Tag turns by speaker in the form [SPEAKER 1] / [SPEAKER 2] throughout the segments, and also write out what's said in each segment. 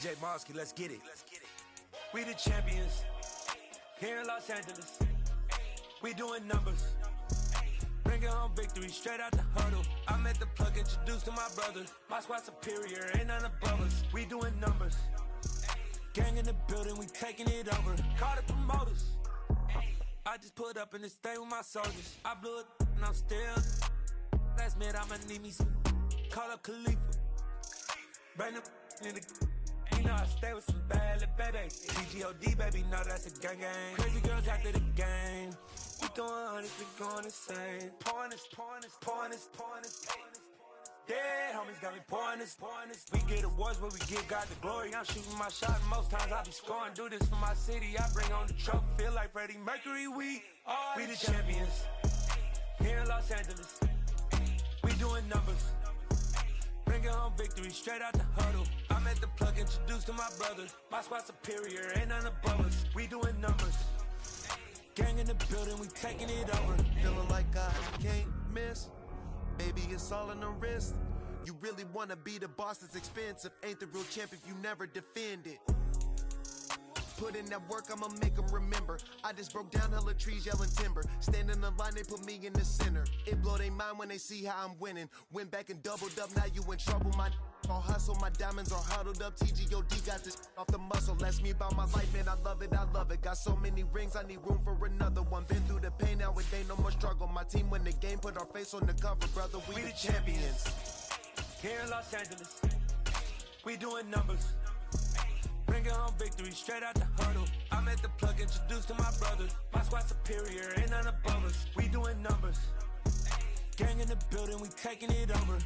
[SPEAKER 1] J Mosky, let's get it. We the champions here in Los Angeles. We doing numbers, bringing home victory straight out the huddle. I'm at the plug, introduced to my brother. My squad superior, ain't none above us. We doing numbers, gang in the building, we taking it over. Call the promoters. I just put up in this thing with my soldiers. I blew it and I'm still. Last minute I'ma need me some. Call up Khalifa, bring them in the. You know I stay with some bad little babies. TGOD, baby, know that's a gang gang. Crazy girls after the game. We throwing hundreds, we going insane. Pouring this. Dead homies got me pouring this. We get awards, but we give God the glory. I'm shooting my shot, most times I be scoring. Do this for my city, I bring on the trophy. Feel like Freddie Mercury, we the champions here in Los Angeles. We doing numbers, bringing home victory straight out the huddle. I'm at the plug, introduced to my brother. My squad superior, ain't none above us. We doing numbers, gang in the building, we taking it over.
[SPEAKER 2] Feeling like I can't miss. Baby, it's all in the wrist. You really wanna be the boss, that's expensive. Ain't the real champ if you never defend it. Put in that work, I'ma make them remember. I just broke down hella trees, yelling timber. Stand in the line, they put me in the center. It blow their mind when they see how I'm winning. Went back and doubled up, now you in trouble. My all hustle, my diamonds are huddled up. TGOD got this off the muscle. Ask me about my life, man, I love it. Got so many rings, I need room for another one. Been through the pain, now it ain't no more struggle. My team win the game, put our face on the cover, brother. We the champions
[SPEAKER 1] here in Los Angeles. We doing numbers, bringing home victory straight out the huddle. I'm at the plug, introduced to my brother. My squad superior, ain't none above us. We doing numbers, gang in the building, we taking it over.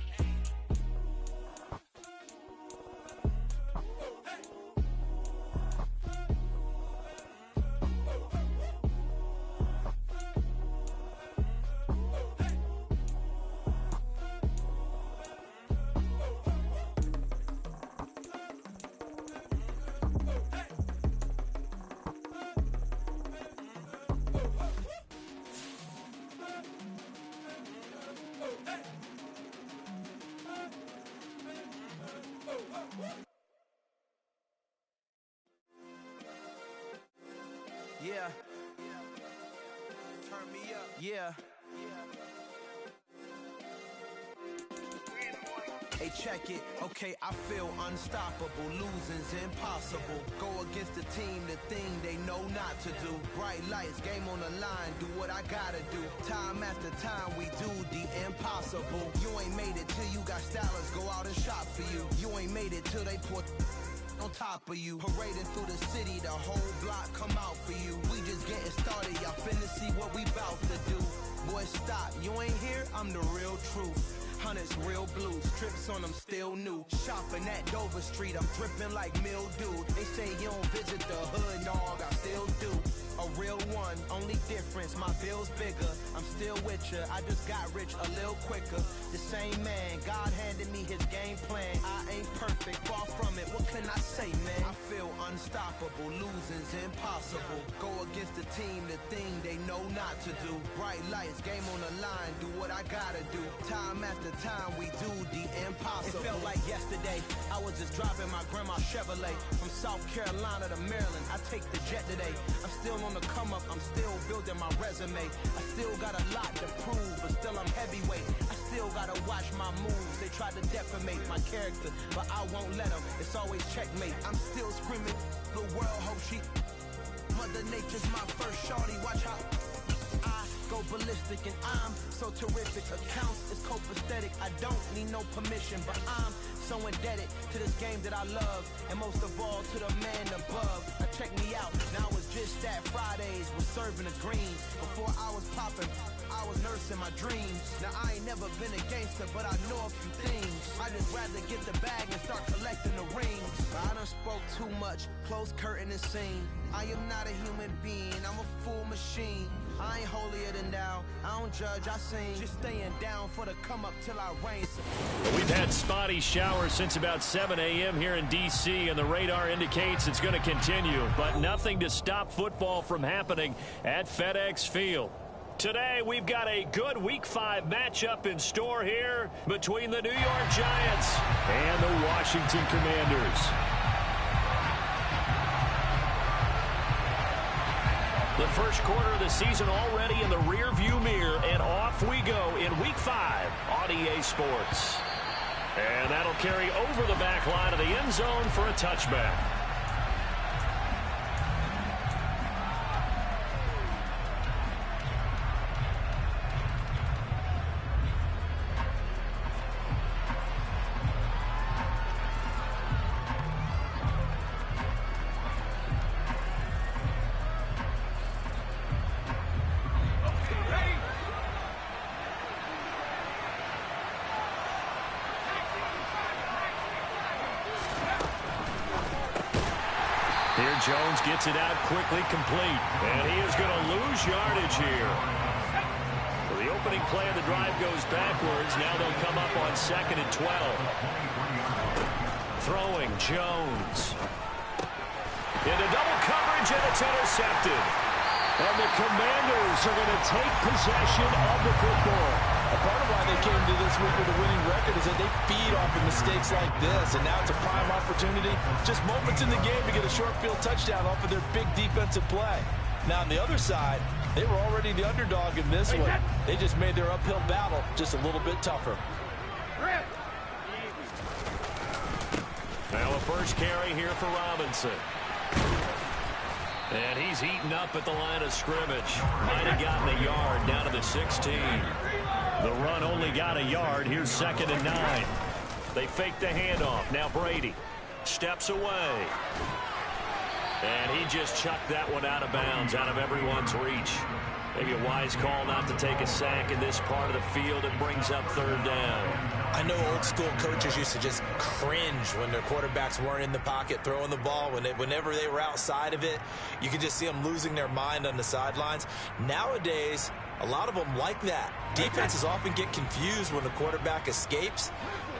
[SPEAKER 2] Yeah. Turn me up. Yeah. Hey, check it. Okay, I feel unstoppable. Losing's impossible. Go against the team, the thing they know not to do. Bright lights, game on the line, do what I gotta do. Time after time, we do the impossible. You ain't made it till you got stylists go out and shop for you. You ain't made it till they put on top of you. Parading through the city, the whole block come out for you. We just getting started, y'all finna see what we bout to do. Boy, stop, you ain't here, I'm the real truth. Hunters, real blues, trips on them still new. Shopping at Dover Street, I'm dripping like mildew. They say you don't visit the hood, dog, I still do. A real one, only difference, my bill's bigger. I'm still with ya, I just got rich a little quicker. The same man, God handed me his game plan. I ain't perfect, far from it, what can I say, man? I feel unstoppable, losing's impossible. Go against the team, the thing they know not to do. Bright lights, game on the line, do what I gotta do. Time after time, we do the impossible. It felt like yesterday, I was just driving my grandma's Chevrolet. From South Carolina to Maryland, I take the jet today. I'm still on the come up, I'm still building my resume. I still got a lot to prove, but still I'm heavyweight. I still gotta watch my moves. They try to defamate my character, but I won't let them. It's always checkmate. I'm still screaming, the world hope she. Mother Nature's my first shorty, watch how I go ballistic and I'm so terrific. Accounts is copacetic, I don't need no permission, but I'm so indebted to this game that I love, and most of all to the man above. Now check me out, now it's just that Fridays was serving the greens. Before I was popping, I was nursing my dreams. Now I ain't never been a gangster, but I know a few things. I just rather get the bag and start collecting the rings. But I done spoke too much, close curtain and scene. I am not a human being, I'm a full machine. I ain't holier than thou, I don't judge, I sing. Just staying down for the come up till I reign.
[SPEAKER 3] We've had spotty showers since about 7 a.m. here in D.C., and the radar indicates it's going to continue. But nothing to stop football from happening at FedEx Field. Today, we've got a good Week 5 matchup in store here between the New York Giants and the Washington Commanders. The first quarter of the season already in the rear-view mirror, and off we go in Week 5 on EA Sports. And that'll carry over the back line of the end zone for a touchback. Here Jones gets it out quickly, complete. And he is going to lose yardage here. So the opening play of the drive goes backwards. Now they'll come up on 2nd and 12. Throwing Jones. Into double coverage, and it's intercepted. And the Commanders are going to take possession of the football.
[SPEAKER 4] A part of why they came to this week with a winning record is that they feed off of mistakes like this, and now it's a prime opportunity, just moments in the game to get a short field touchdown off of their big defensive play. Now on the other side, they were already the underdog in this one. They just made their uphill battle just a little bit tougher.
[SPEAKER 3] Now a first carry here for Robinson. And he's eaten up at the line of scrimmage. Might have gotten a yard down to the 16. The run only got a yard. Here's 2nd and 9. They fake the handoff. Now Brady steps away. And he just chucked that one out of bounds, out of everyone's reach. Maybe a wise call not to take a sack in this part of the field. It brings up 3rd down.
[SPEAKER 5] I know old school coaches used to just cringe when their quarterbacks weren't in the pocket throwing the ball. Whenever they were outside of it, you could just see them losing their mind on the sidelines. Nowadays, a lot of them like that. Defenses often get confused when the quarterback escapes.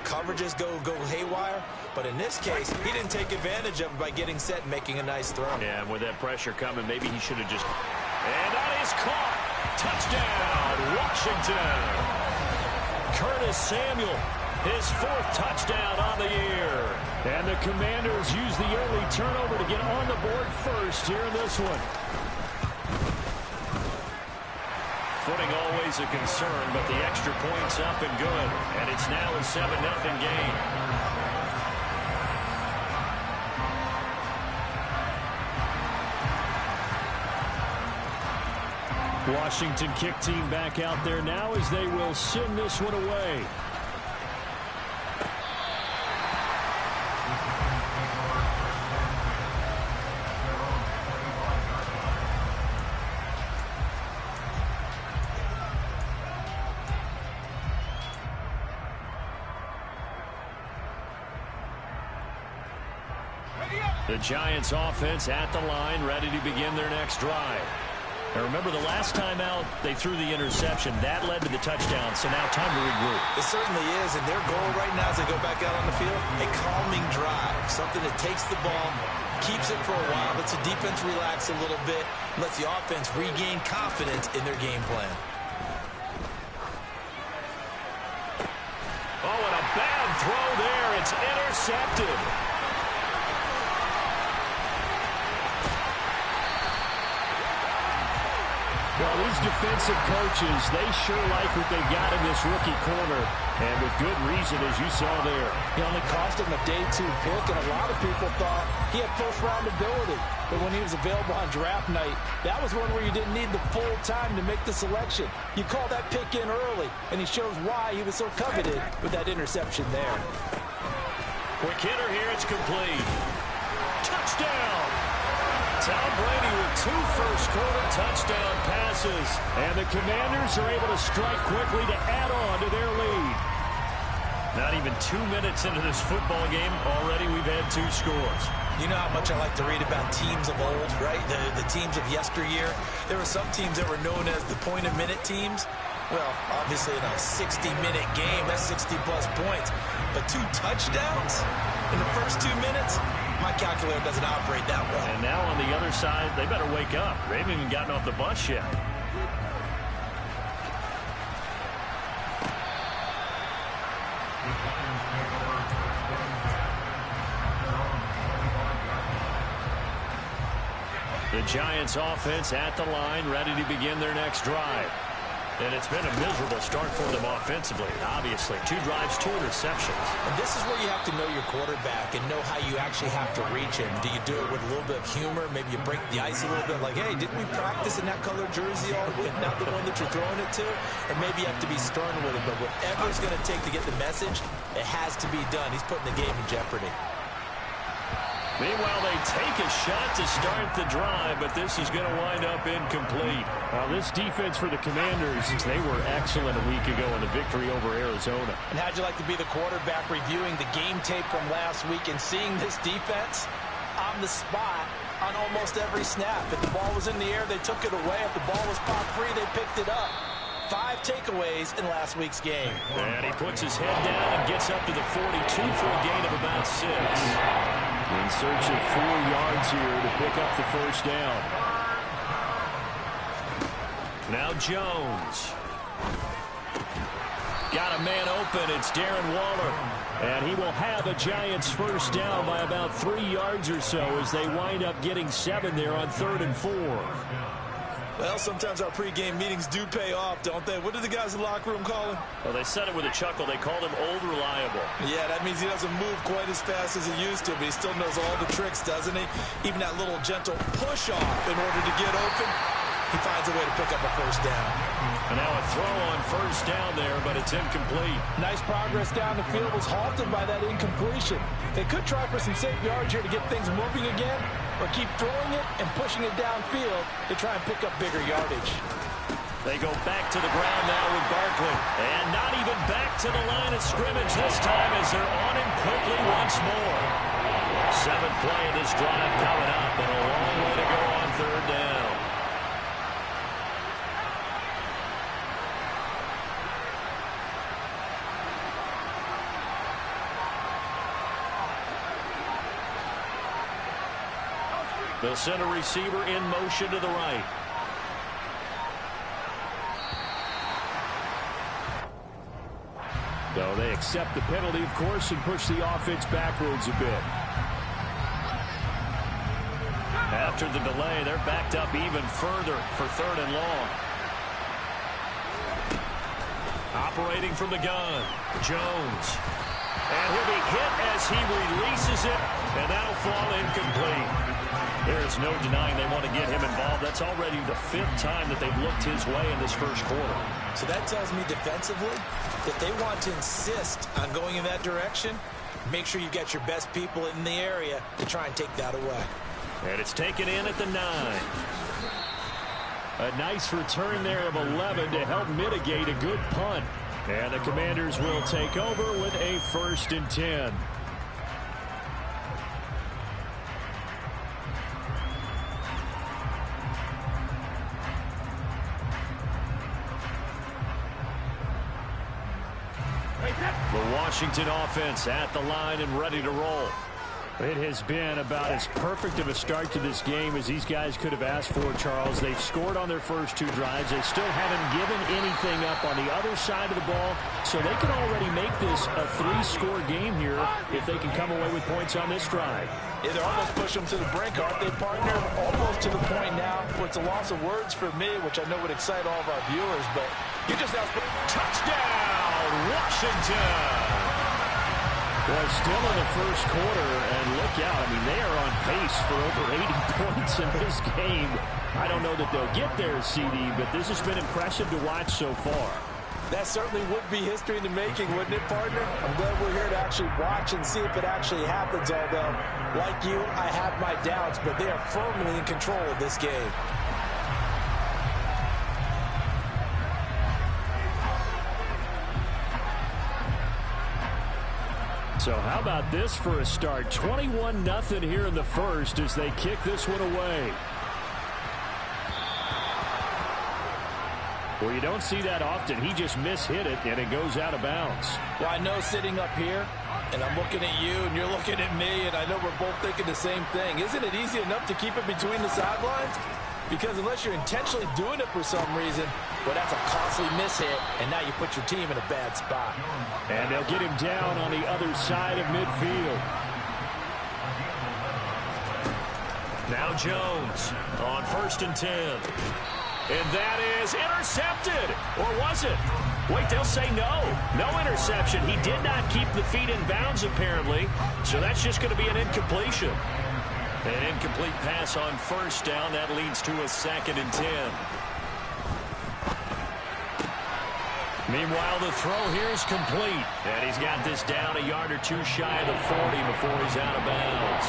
[SPEAKER 5] Coverages go haywire. But in this case, he didn't take advantage of it by getting set and making a nice throw.
[SPEAKER 3] Yeah, and with that pressure coming, maybe he should have just... And that is caught. Touchdown, Washington. Curtis Samuel, his 4th touchdown on the year. And the Commanders use the early turnover to get on the board first here in this one. Footing always a concern, but the extra point's up and good. And it's now a 7-0 game. Washington kick team back out there now as they will send this one away. The Giants offense at the line, ready to begin their next drive. Now remember, the last time out, they threw the interception. That led to the touchdown, so now time to regroup.
[SPEAKER 5] It certainly is, and their goal right now as they go back out on the field, a calming drive, something that takes the ball, keeps it for a while, lets the defense relax a little bit, lets the offense regain confidence in their game plan.
[SPEAKER 3] Oh, and a bad throw there. It's intercepted. Well, these defensive coaches, they sure like what they've got in this rookie corner, and with good reason, as you saw there.
[SPEAKER 4] He only cost him a day 2 pick, and a lot of people thought he had first-round ability. But when he was available on draft night, that was one where you didn't need the full time to make the selection. You call that pick in early, and he shows why he was so coveted with that interception there.
[SPEAKER 3] Quick hitter here, it's complete. Touchdown! Tom Brady with 2 first-quarter touchdown passes. And the Commanders are able to strike quickly to add on to their lead. Not even 2 minutes into this football game, already we've had 2 scores.
[SPEAKER 5] You know how much I like to read about teams of old, right? The teams of yesteryear. There were some teams that were known as the point-a-minute teams. Well, obviously in a 60-minute game, that's 60-plus points. But 2 touchdowns in the first 2 minutes? My calculator doesn't operate that well.
[SPEAKER 3] And now on the other side, they better wake up. They haven't even gotten off the bus yet. The Giants offense at the line, ready to begin their next drive. And it's been a miserable start for them offensively, obviously. 2 drives, 2 interceptions.
[SPEAKER 5] And this is where you have to know your quarterback and know how you actually have to reach him. Do you do it with a little bit of humor? Maybe you break the ice a little bit, like, hey, didn't we practice in that color jersey all week, not the one that you're throwing it to? Or maybe you have to be stern with him. But whatever it's going to take to get the message, it has to be done. He's putting the game in jeopardy.
[SPEAKER 3] Meanwhile, they take a shot to start the drive, but this is going to wind up incomplete. Now, this defense for the Commanders, they were excellent a week ago in the victory over Arizona.
[SPEAKER 4] And how'd you like to be the quarterback reviewing the game tape from last week and seeing this defense on the spot on almost every snap? If the ball was in the air, they took it away. If the ball was pop free, they picked it up. 5 takeaways in last week's game.
[SPEAKER 3] And he puts his head down and gets up to the 42 for a gain of about 6. In search of 4 yards here to pick up the first down. Now Jones. Got a man open. It's Darren Waller. And he will have a Giants first down by about 3 yards or so as they wind up getting 7 there on 3rd and 4.
[SPEAKER 4] Well, sometimes our pregame meetings do pay off, don't they? What do the guys in the locker room call him?
[SPEAKER 3] Well, they said it with a chuckle. They called him Old Reliable.
[SPEAKER 4] Yeah, that means he doesn't move quite as fast as he used to, but he still knows all the tricks, doesn't he? Even that little gentle push-off in order to get open, he finds a way to pick up a first down.
[SPEAKER 3] And now a throw on first down there, but it's incomplete.
[SPEAKER 4] Nice progress down the field was halted by that incompletion. They could try for some safe yards here to get things moving again, or keep throwing it and pushing it downfield to try and pick up bigger yardage.
[SPEAKER 3] They go back to the ground now with Barkley. And not even back to the line of scrimmage this time as they're on him quickly once more. 7th play of this drive coming up, and a long way to go on 3rd down. They'll send a receiver in motion to the right. So they accept the penalty, of course, and push the offense backwards a bit. After the delay, they're backed up even further for 3rd and long. Operating from the gun, Jones. And he'll be hit as he releases it, and that'll fall incomplete. There's no denying they want to get him involved. That's already the 5th time that they've looked his way in this first quarter.
[SPEAKER 5] So that tells me defensively that they want to insist on going in that direction. Make sure you get your best people in the area to try and take that away.
[SPEAKER 3] And it's taken in at the 9. A nice return there of 11 to help mitigate a good punt. And the Commanders will take over with a 1st and 10. The Washington offense at the line and ready to roll. It has been about as perfect of a start to this game as these guys could have asked for, Charles. They've scored on their first 2 drives. They still haven't given anything up on the other side of the ball, so they can already make this a 3-score game here if they can come away with points on this drive.
[SPEAKER 4] Yeah, they're almost pushing them to the brink, aren't they, partner? Almost to the point now where it's a loss of words for me, which I know would excite all of our viewers, but you just have to...
[SPEAKER 3] Touchdown, Washington! Well, still in the first quarter, and look out. I mean, they are on pace for over 80 points in this game. I don't know that they'll get there, CD, but this has been impressive to watch so far.
[SPEAKER 4] That certainly would be history in the making, wouldn't it, partner? I'm glad we're here to actually watch and see if it actually happens, although, like you, I have my doubts, but they are firmly in control of this game.
[SPEAKER 3] So how about this for a start? 21-0 here in the first as they kick this one away. Well, you don't see that often. He just mishit it, and it goes out of bounds.
[SPEAKER 4] Well, I know sitting up here, and I'm looking at you, and you're looking at me, and I know we're both thinking the same thing. Isn't it easy enough to keep it between the sidelines? Because unless you're intentionally doing it for some reason, well, that's a costly mishit, and now you put your team in a bad spot.
[SPEAKER 3] And they'll get him down on the other side of midfield. Now Jones on 1st and 10. And that is intercepted. Or was it? Wait, they'll say no. No interception. He did not keep the feet in bounds, apparently. So that's just going to be an incompletion. An incomplete pass on 1st down. That leads to a 2nd and 10. Meanwhile, the throw here is complete. And he's got this down a yard or two shy of the 40 before he's out of bounds.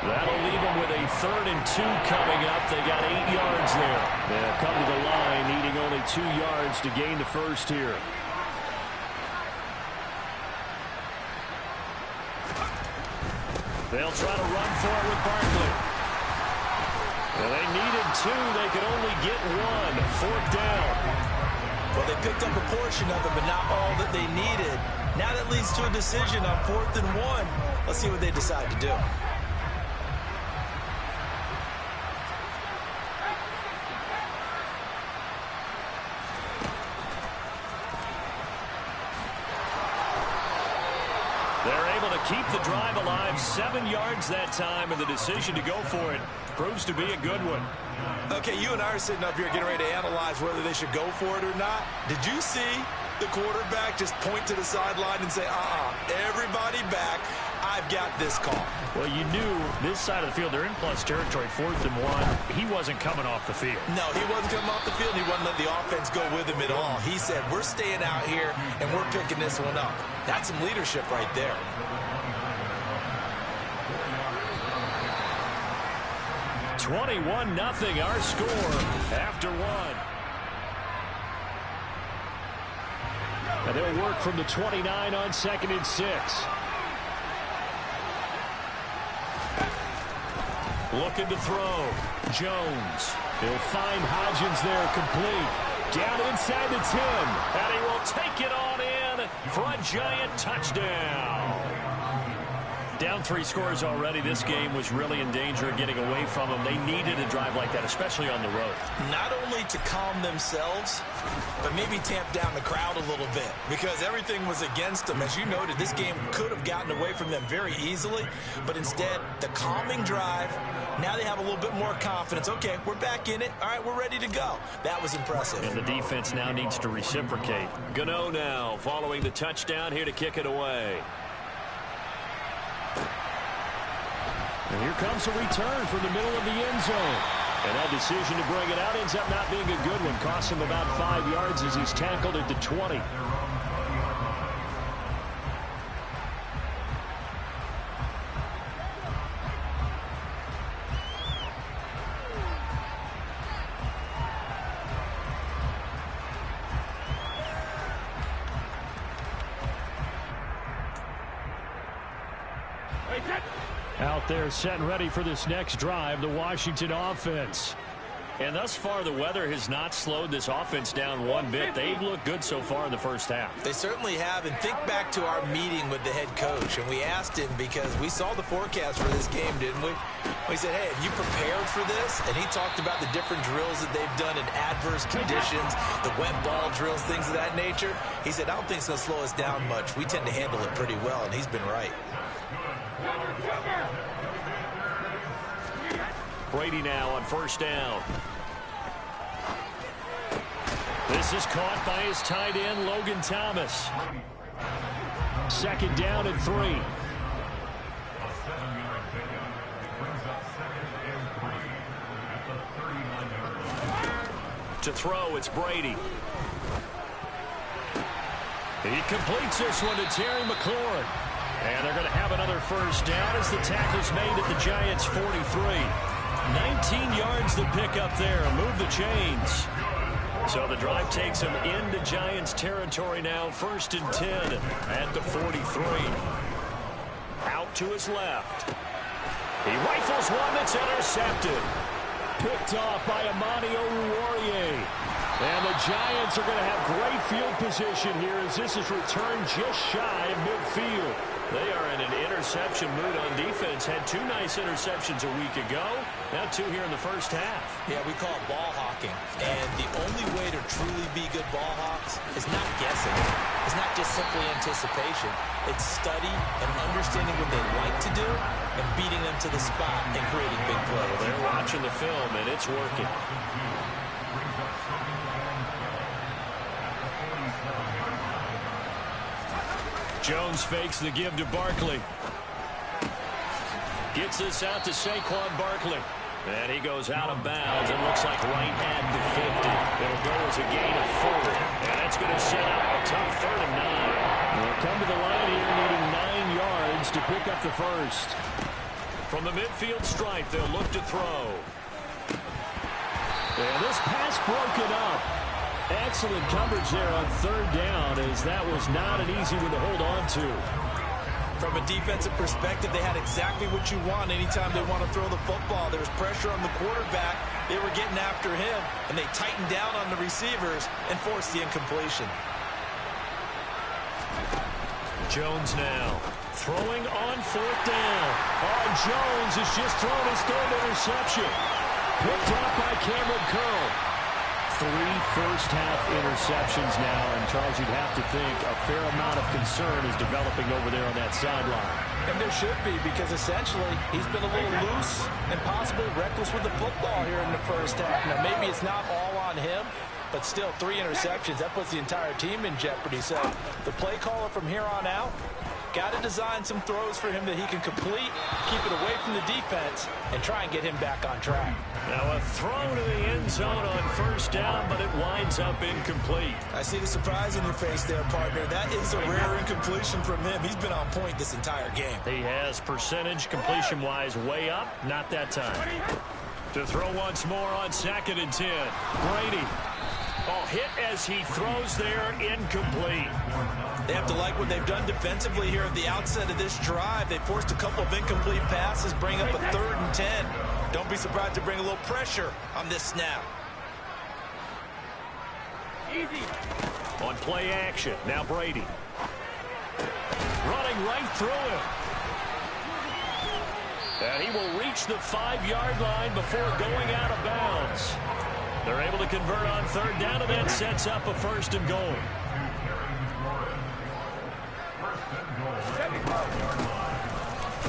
[SPEAKER 3] That'll leave them with a 3rd and 2 coming up. They got 8 yards there. They'll come to the line, needing only 2 yards to gain the first here. They'll try to run for it with Barkley. And they needed 2. They could only get 1. 4th down.
[SPEAKER 5] Well, they picked up a portion of it, but not all that they needed. Now that leads to a decision on 4th and 1. Let's see what they decide to do.
[SPEAKER 3] They're able to keep the drive alive. 7 yards that time, and the decision to go for it proves to be a good one.
[SPEAKER 5] Okay, you and I are sitting up here getting ready to analyze whether they should go for it or not. Did you see the quarterback just point to the sideline and say, everybody back, I've got this call?
[SPEAKER 3] Well, you knew this side of the field, they're in plus territory, 4th and 1. He wasn't coming off the field.
[SPEAKER 5] No, he wasn't coming off the field. He wasn't letting the offense go with him at all. He said, we're staying out here, and we're picking this one up. That's some leadership right there.
[SPEAKER 3] $21-0 our score after 1. And they'll work from the 29 on 2nd and 6. Looking to throw. Jones. He'll find Hodgins there, complete. Down inside the 10. And he will take it on in for a giant touchdown. Down 3 scores already. This game was really in danger of getting away from them. They needed a drive like that, especially on the road.
[SPEAKER 5] Not only to calm themselves, but maybe tamp down the crowd a little bit, because everything was against them. As you noted, this game could have gotten away from them very easily, but instead, the calming drive, now they have a little bit more confidence. Okay, we're back in it. All right, we're ready to go. That was impressive.
[SPEAKER 3] And the defense now needs to reciprocate. Gano now following the touchdown here to kick it away. And here comes a return from the middle of the end zone. And that decision to bring it out ends up not being a good one. Costs him about 5 yards as he's tackled at the 20. Out there set and ready for this next drive, the Washington offense. And thus far, the weather has not slowed this offense down one bit. They've looked good so far in the first half.
[SPEAKER 5] They certainly have. And think back to our meeting with the head coach. And we asked him, because we saw the forecast for this game, didn't we? We said, hey, have you prepared for this? And he talked about the different drills that they've done in adverse conditions, the wet ball drills, things of that nature. He said, I don't think it's going to slow us down much. We tend to handle it pretty well, and he's been right.
[SPEAKER 3] Brady now on 1st down. This is caught by his tight end, Logan Thomas. 2nd down and 3. To throw, it's Brady. He completes this one to Terry McLaurin. And they're going to have another 1st down as the tackle's made at the Giants' 43. 19 yards to pick up there. Move the chains. So the drive takes him into Giants territory now. 1st and 10 at the 43. Out to his left. He rifles one that's intercepted. Picked off by Amani Oruwariye. And the Giants are going to have great field position here as this is returned just shy of midfield. They are in an interception mood on defense. Had 2 nice interceptions a week ago. Now 2 here in the first half.
[SPEAKER 5] Yeah, we call it ball hawking. And the only way to truly be good ball hawks is not guessing. It's not just simply anticipation. It's study and understanding what they like to do and beating them to the spot and creating big plays.
[SPEAKER 3] They're watching the film, and it's working. Jones fakes the give to Barkley. Gets this out to Saquon Barkley. And he goes out of bounds. It looks like right at the 50. It'll go as a gain of 4. And that's going to set up a tough 3rd and 9. They'll come to the line here needing 9 yards to pick up the first. From the midfield stripe, they'll look to throw. And this pass broken up. Excellent coverage there on 3rd down, as that was not an easy one to hold on to.
[SPEAKER 5] From a defensive perspective, they had exactly what you want anytime they want to throw the football. There was pressure on the quarterback. They were getting after him, and they tightened down on the receivers and forced the incompletion.
[SPEAKER 3] Jones now throwing on 4th down. Oh, Jones has just thrown his 3rd interception. Picked up by Cameron Curl. 3 first-half interceptions now, and Charles, you'd have to think a fair amount of concern is developing over there on that sideline.
[SPEAKER 5] And there should be, because essentially he's been a little loose and possibly reckless with the football here in the first half. Now, maybe it's not all on him, but still 3 interceptions. That puts the entire team in jeopardy. So the play caller from here on out got to design some throws for him that he can complete, keep it away from the defense, and try and get him back on track.
[SPEAKER 3] Now a throw to the end zone on 1st down, but it winds up incomplete.
[SPEAKER 5] I see the surprise in your face there, partner. That is a rare incompletion from him. He's been on point this entire game.
[SPEAKER 3] He has percentage completion-wise way up, not that time. To throw once more on 2nd and 10. Brady. Oh, hit as he throws there, incomplete.
[SPEAKER 5] They have to like what they've done defensively here at the outset of this drive. They forced a couple of incomplete passes, bring up a 3rd and 10. Don't be surprised to bring a little pressure on this snap.
[SPEAKER 3] Easy. On play action, now Brady. Running right through him. And he will reach the 5-yard line before going out of bounds. They're able to convert on 3rd down, and that sets up a 1st and goal.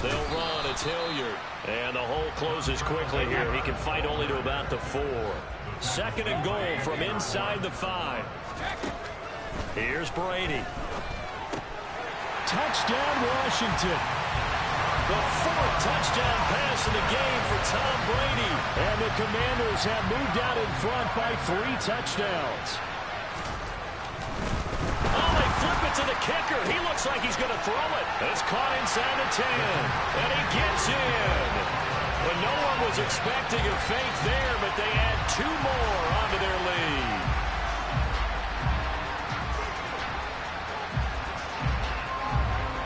[SPEAKER 3] They'll run. It's Hilliard. And the hole closes quickly here. He can fight only to about the 4. 2nd and goal from inside the 5. Here's Brady. Touchdown, Washington. The 4th touchdown pass in the game for Tom Brady. And the Commanders have moved out in front by 3 touchdowns. Oh, they flip it to the kicker. He looks like he's going to throw it. It's caught inside the 10. And he gets in. And no one was expecting a fake there, but they add 2 more onto their lead.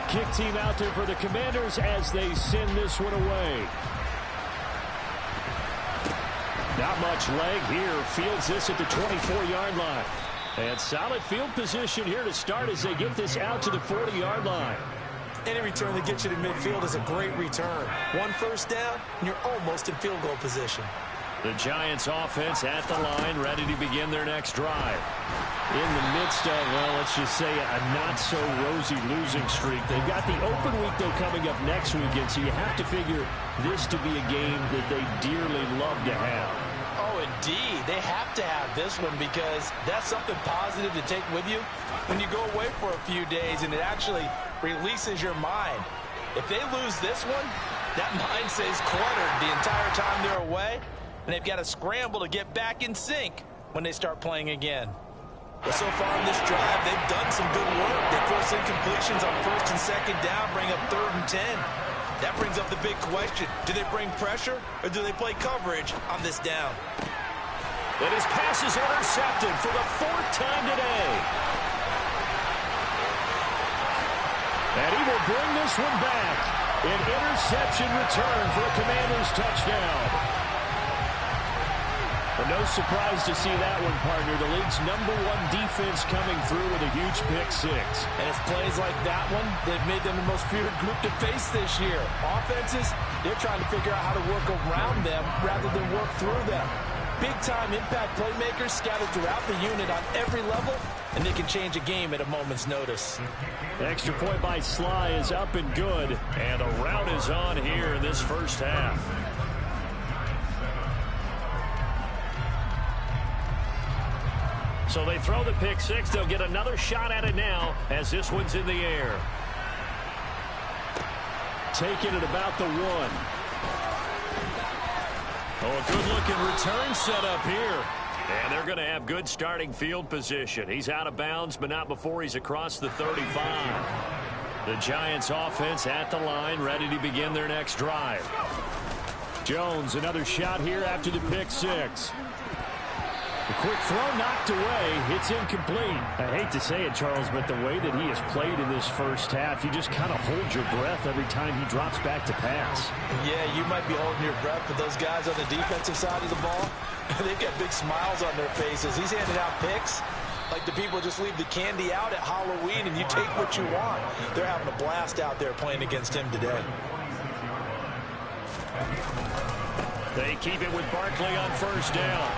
[SPEAKER 3] Kick team out there for the Commanders as they send this one away. Not much leg here. Fields this at the 24-yard line. And solid field position here to start as they get this out to the 40-yard line.
[SPEAKER 5] Any return that gets you to midfield is a great return. 1 first down, and you're almost in field goal position.
[SPEAKER 3] The Giants offense at the line, ready to begin their next drive. In the midst of, well, let's just say a not-so-rosy losing streak. They've got the open week, though, coming up next weekend, so you have to figure this to be a game that they dearly love to have.
[SPEAKER 5] Oh, indeed. They have to have this one because that's something positive to take with you when you go away for a few days, and it actually releases your mind. If they lose this one, that mind stays cluttered the entire time they're away, and they've got to scramble to get back in sync when they start playing again. But so far in this drive, they've done some good work. They force incompletions on 1st and 2nd down, bring up 3rd and 10. That brings up the big question. Do they bring pressure, or do they play coverage on this down?
[SPEAKER 3] And his pass is intercepted for the 4th time today. And he will bring this one back. An interception return for a Commanders touchdown. The No surprise to see that one, partner. The league's #1 defense coming through with a huge pick six.
[SPEAKER 4] And it's plays like that one that made them the most feared group to face this year. Offenses, they're trying to figure out how to work around them rather than work through them. Big-time impact playmakers scattered throughout the unit on every level, and they can change a game at a moment's notice.
[SPEAKER 3] The extra point by Sly is up and good, and a rout is on here in this first half. So they throw the pick six. They'll get another shot at it now as this one's in the air. Taking it about the 1. Oh, a good-looking return set up here. And they're going to have good starting field position. He's out of bounds, but not before he's across the 35. The Giants offense at the line, ready to begin their next drive. Jones, another shot here after the pick six. A quick throw knocked away. It's incomplete. I hate to say it, Charles, but the way that he has played in this first half, you just kind of hold your breath every time he drops back to pass.
[SPEAKER 4] Yeah, you might be holding your breath, but those guys on the defensive side of the ball, they've got big smiles on their faces. He's handing out picks like the people just leave the candy out at Halloween and you take what you want. They're having a blast out there playing against him today.
[SPEAKER 3] They keep it with Barkley on first down.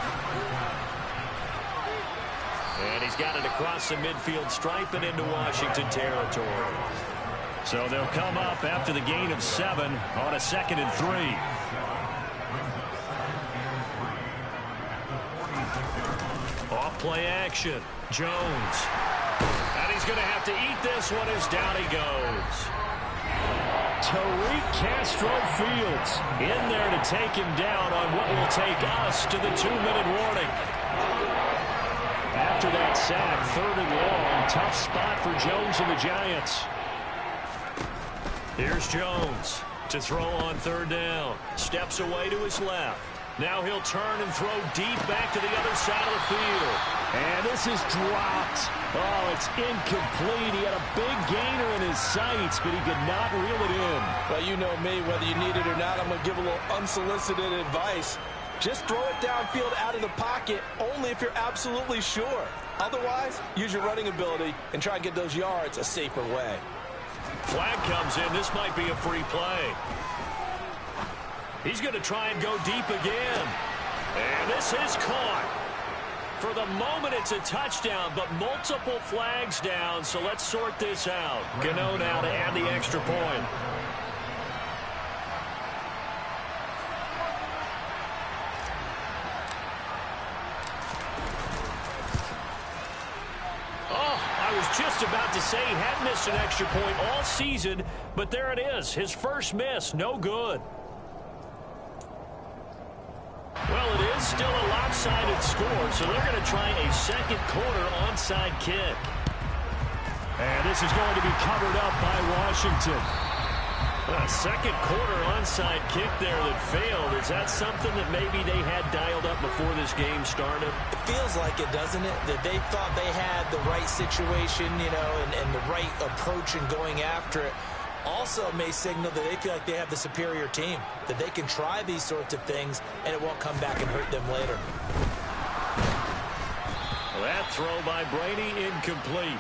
[SPEAKER 3] And he's got it across the midfield stripe and into Washington territory. So they'll come up after the gain of 7 on a 2nd and 3. Off play action. Jones. And he's going to have to eat this one as down he goes. Tariq Castro Fields in there to take him down on what will take us to the 2-minute warning. After that sack, 3rd and long, tough spot for Jones and the Giants. Here's Jones to throw on 3rd down. Steps away to his left. Now he'll turn and throw deep back to the other side of the field. And this is dropped. Oh, it's incomplete. He had a big gainer in his sights, but he could not reel it in.
[SPEAKER 4] Well, you know me, whether you need it or not, I'm going to give a little unsolicited advice. Just throw it downfield out of the pocket only if you're absolutely sure. Otherwise, use your running ability and try and get those yards a safer way.
[SPEAKER 3] Flag comes in. This might be a free play. He's going to try and go deep again. And this is caught. For the moment, it's a touchdown, but multiple flags down, so let's sort this out. Gano now to add the extra point. I was just about to say he had missed an extra point all season, but there it is. His first miss, no good. Well, it is still a lopsided score, so they're going to try a second quarter onside kick. And this is going to be covered up by Washington. A second quarter onside kick there that failed. Is that something that maybe they had dialed up before this game started?
[SPEAKER 5] It feels like it, doesn't it? That they thought they had the right situation, you know, and the right approach in going after it. Also may signal that they feel like they have the superior team, that they can try these sorts of things and it won't come back and hurt them later.
[SPEAKER 3] That throw by Brady incomplete.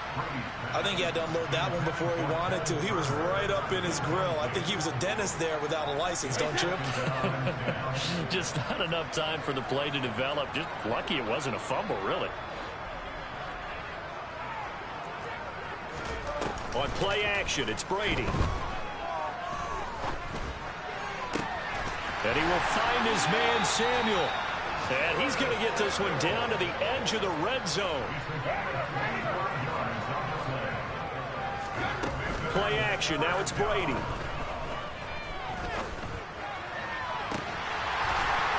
[SPEAKER 5] I think he had to unload that one before he wanted to. He was right up in his grill. I think he was a dentist there without a license, don't you?
[SPEAKER 3] Just not enough time for the play to develop. Just lucky it wasn't a fumble, really. On play action, it's Brady. And he will find his man, Samuel. And he's going to get this one down to the edge of the red zone. Play action, now it's Brady.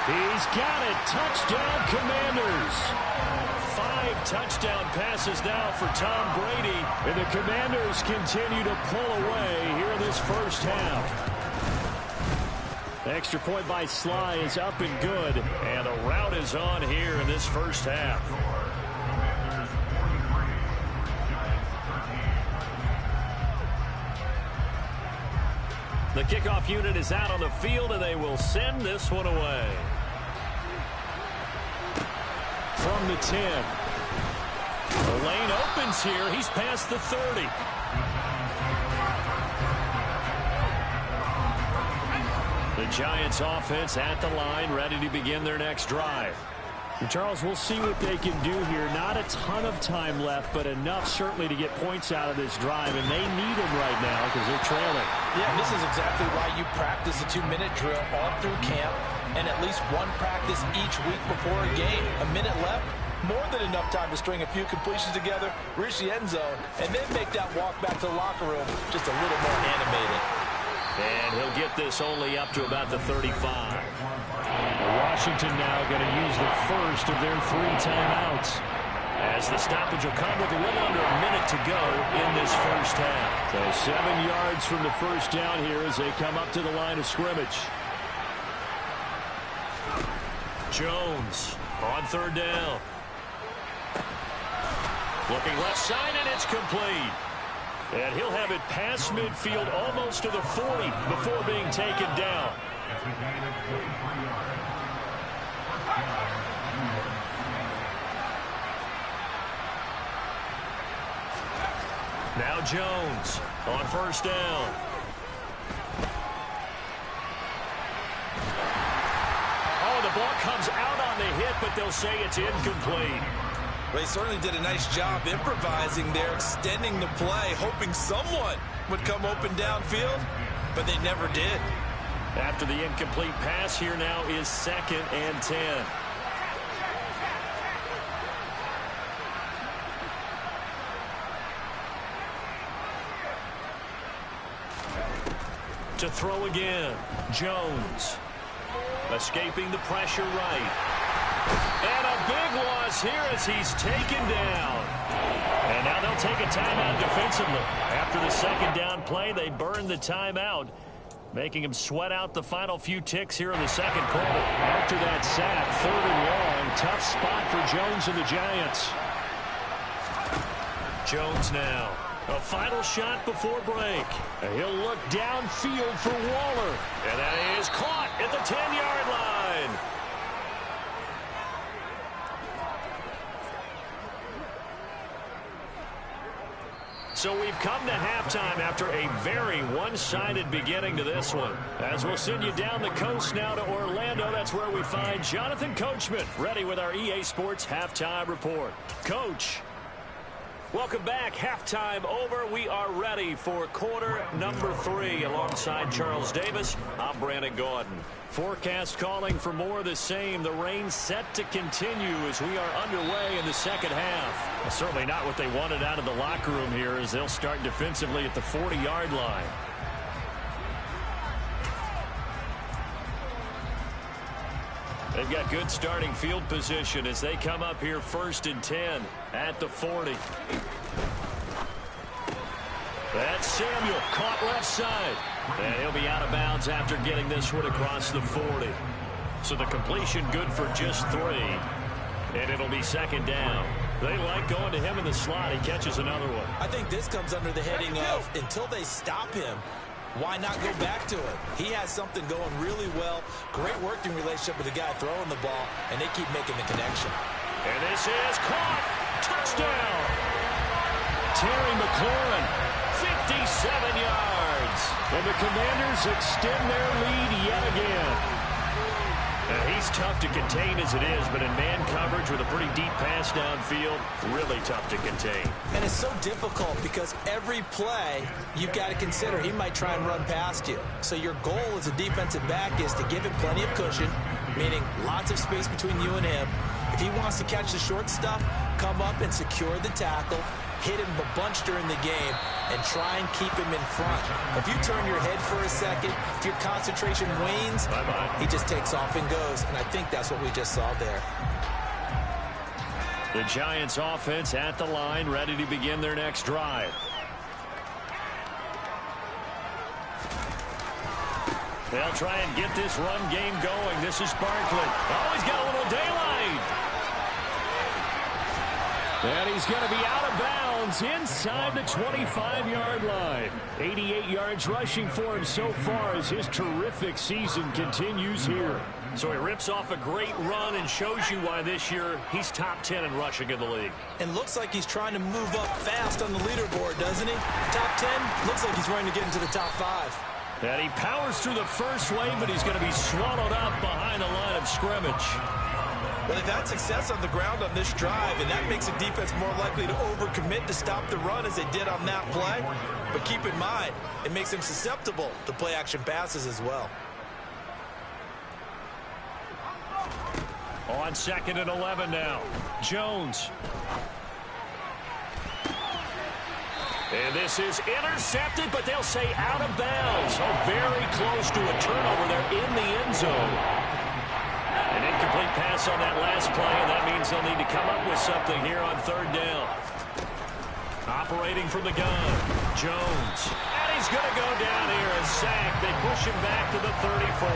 [SPEAKER 3] He's got it. Touchdown, Commanders. 5 touchdown passes now for Tom Brady. And the Commanders continue to pull away here in this first half. The extra point by Sly is up and good. And a rout is on here in this first half. The kickoff unit is out on the field, and they will send this one away. from the 10. The lane opens here. He's past the 30. The Giants offense at the line, ready to begin their next drive.
[SPEAKER 6] Charles, we'll see what they can do here. Not a ton of time left, but enough certainly to get points out of this drive, and they need them right now because they're trailing.
[SPEAKER 4] Yeah, this is exactly why you practice a 2-minute drill all through camp and at least one practice each week before a game. A minute left, more than enough time to string a few completions together, reach the end zone, and then make that walk back to the locker room just a little more animated.
[SPEAKER 3] And he'll get this only up to about the 35.
[SPEAKER 6] Washington now going to use the first of their 3 timeouts.
[SPEAKER 3] As the stoppage will come with a little under a minute to go in this first half.
[SPEAKER 6] So 7 yards from the first down here as they come up to the line of scrimmage.
[SPEAKER 3] Jones on 3rd down. Looking left side, and it's complete. And he'll have it past midfield almost to the 40 before being taken down. Now Jones on 1st down. Oh, the ball comes out on the hit, but they'll say it's incomplete.
[SPEAKER 5] They certainly did a nice job improvising there, extending the play, hoping someone would come open downfield, but they never did.
[SPEAKER 3] After the incomplete pass, here now is 2nd and 10. To throw again, Jones. Escaping the pressure right. And a big loss here as he's taken down. And now they'll take a timeout defensively. After the 2nd down play, they burned the timeout, making him sweat out the final few ticks here in the 2nd quarter.
[SPEAKER 6] After that sack, 3rd and long, tough spot for Jones and the Giants.
[SPEAKER 3] Jones now. A final shot before break.
[SPEAKER 6] And he'll look downfield for Waller.
[SPEAKER 3] And that is caught at the 10-yard line. So we've come to halftime after a very one-sided beginning to this one. As we'll send you down the coast now to Orlando, that's where we find Jonathan Coachman, ready with our EA Sports Halftime Report. Coach, welcome back. Halftime over. We are ready for quarter number 3 alongside Charles Davis. I'm Brandon Gordon. Forecast calling for more of the same. The rain set to continue as we are underway in the 2nd half. Well, certainly not what they wanted out of the locker room here as they'll start defensively at the 40-yard line. They've got good starting field position as they come up here 1st and 10 at the 40. That's Samuel, caught left side. And he'll be out of bounds after getting this one across the 40. So the completion good for just 3. And it'll be 2nd down. They like going to him in the slot. He catches another one.
[SPEAKER 5] I think this comes under the heading of until they stop him, why not go back to it? He has something going really well. Great working relationship with the guy throwing the ball, and they keep making the connection.
[SPEAKER 3] And this is caught. Touchdown. Terry McLaurin, 57 yards.
[SPEAKER 6] And the Commanders extend their lead yet again.
[SPEAKER 3] Now, he's tough to contain as it is, but in man coverage with a pretty deep pass downfield, really tough to contain.
[SPEAKER 5] And it's so difficult because every play you've got to consider he might try and run past you. So your goal as a defensive back is to give him plenty of cushion, meaning lots of space between you and him. If he wants to catch the short stuff, come up and secure the tackle, hit him a bunch during the game, and try and keep him in front. If you turn your head for a second, if your concentration wanes, he just takes off and goes, and I think that's what we just saw there.
[SPEAKER 3] The Giants offense at the line, ready to begin their next drive. They'll try and get this run game going. This is Barkley. Oh, he's got a little daylight. And he's going to be out of bounds inside the 25-yard line. 88 yards rushing for him so far as his terrific season continues here. So he rips off a great run and shows you why this year he's top 10 in rushing in the league.
[SPEAKER 5] And looks like he's trying to move up fast on the leaderboard, doesn't he? Top 10, looks like he's running to get into the top 5.
[SPEAKER 3] And he powers through the first wave, but he's going to be swallowed up behind the line of scrimmage.
[SPEAKER 5] Well, they've had success on the ground on this drive, and that makes a defense more likely to overcommit to stop the run as they did on that play. But keep in mind, it makes them susceptible to play-action passes as well.
[SPEAKER 3] On 2nd and 11 now. Jones. And this is intercepted, but they'll say out of bounds. So very close to a turnover there in the end zone. An incomplete pass on that last play, and that means they'll need to come up with something here on 3rd down. Operating from the gun, Jones. And he's going to go down here, a sack. They push him back to the 34.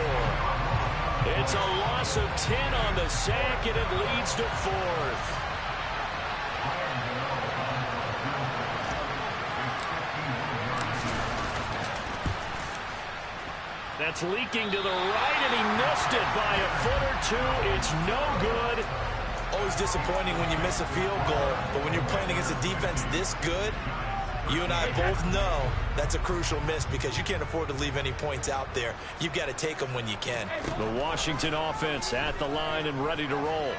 [SPEAKER 3] It's a loss of 10 on the sack, and it leads to 4th. That's leaking to the right, and he missed it by a foot or two. It's no good.
[SPEAKER 5] Always disappointing when you miss a field goal, but when you're playing against a defense this good, you and I both know that's a crucial miss because you can't afford to leave any points out there. You've got to take them when you can.
[SPEAKER 3] The Washington offense at the line and ready to roll.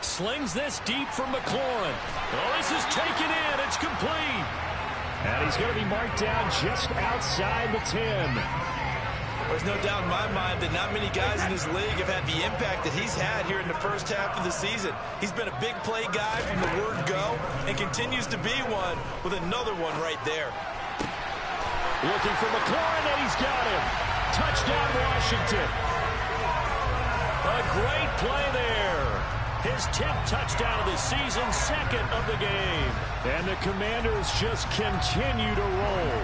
[SPEAKER 3] Slings this deep from McLaurin. Oh, this is taken in. It's complete. And he's going to be marked down just outside the 10.
[SPEAKER 5] There's no doubt in my mind that not many guys in this league have had the impact that he's had here in the first half of the season. He's been a big play guy from the word go and continues to be one with another one right there.
[SPEAKER 3] Looking for McLaurin, and he's got him. Touchdown, Washington. A great play there. His 10th touchdown of the season, 2nd of the game. And the Commanders just continue to roll.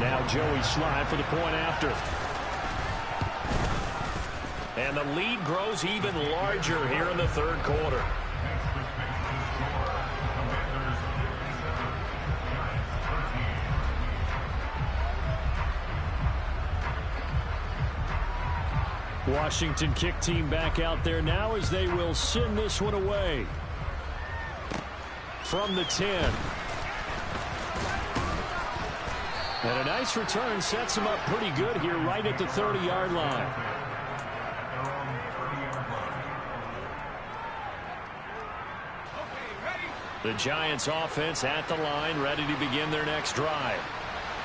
[SPEAKER 3] Now Joey Slye for the point after. And the lead grows even larger here in the 3rd quarter. Washington kick team back out there now as they will send this one away. From the 10. And a nice return sets him up pretty good here right at the 30-yard line. The Giants offense at the line, ready to begin their next drive.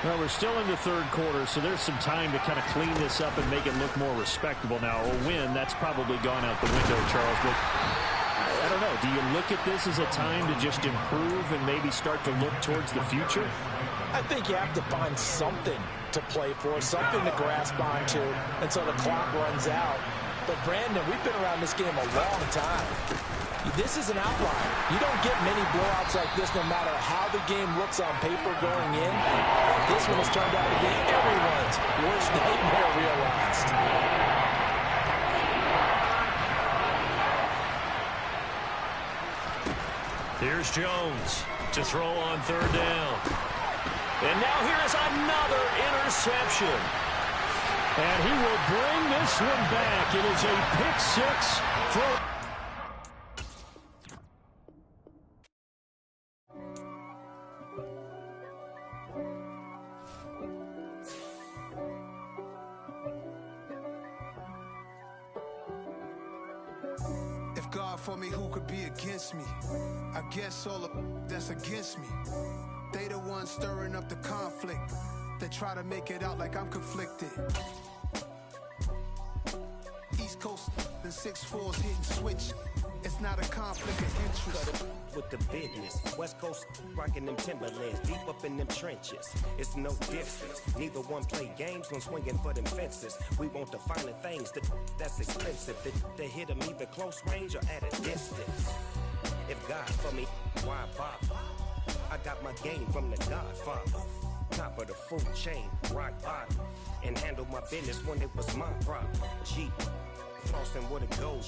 [SPEAKER 3] Well, we're still in the 3rd quarter, so there's some time to kind of clean this up and make it look more respectable now. A win, that's probably gone out the window, Charles. But I don't know. Do you look at this as a time to just improve and maybe start to look towards the future?
[SPEAKER 5] I think you have to find something to play for, something to grasp onto until the clock runs out. But, Brandon, we've been around this game a long time. This is an outlier. You don't get many blowouts like this no matter how the game looks on paper going in. This one has turned out to be everyone's worst nightmare realized.
[SPEAKER 3] Here's Jones to throw on 3rd down. And now here is another interception. And he will bring this one back. It is a pick-6 for...
[SPEAKER 2] If God for me, who could be against me? I guess all of that's against me. They the ones stirring up the conflict. They try to make it out like I'm conflicted. East Coast and 6'4's hitting switch. It's not a conflict of interest.
[SPEAKER 7] With the business, West Coast rocking them Timberlands, deep up in them trenches. It's no difference. Neither one play games when swinging for them fences. We want the finer things that's expensive. They hit them either close range or at a distance. If God for me, why bother? I got my game from the Godfather. Top of the food chain, rock bottom, and handle my business when it was my problem. Jeep, flossing with a gold.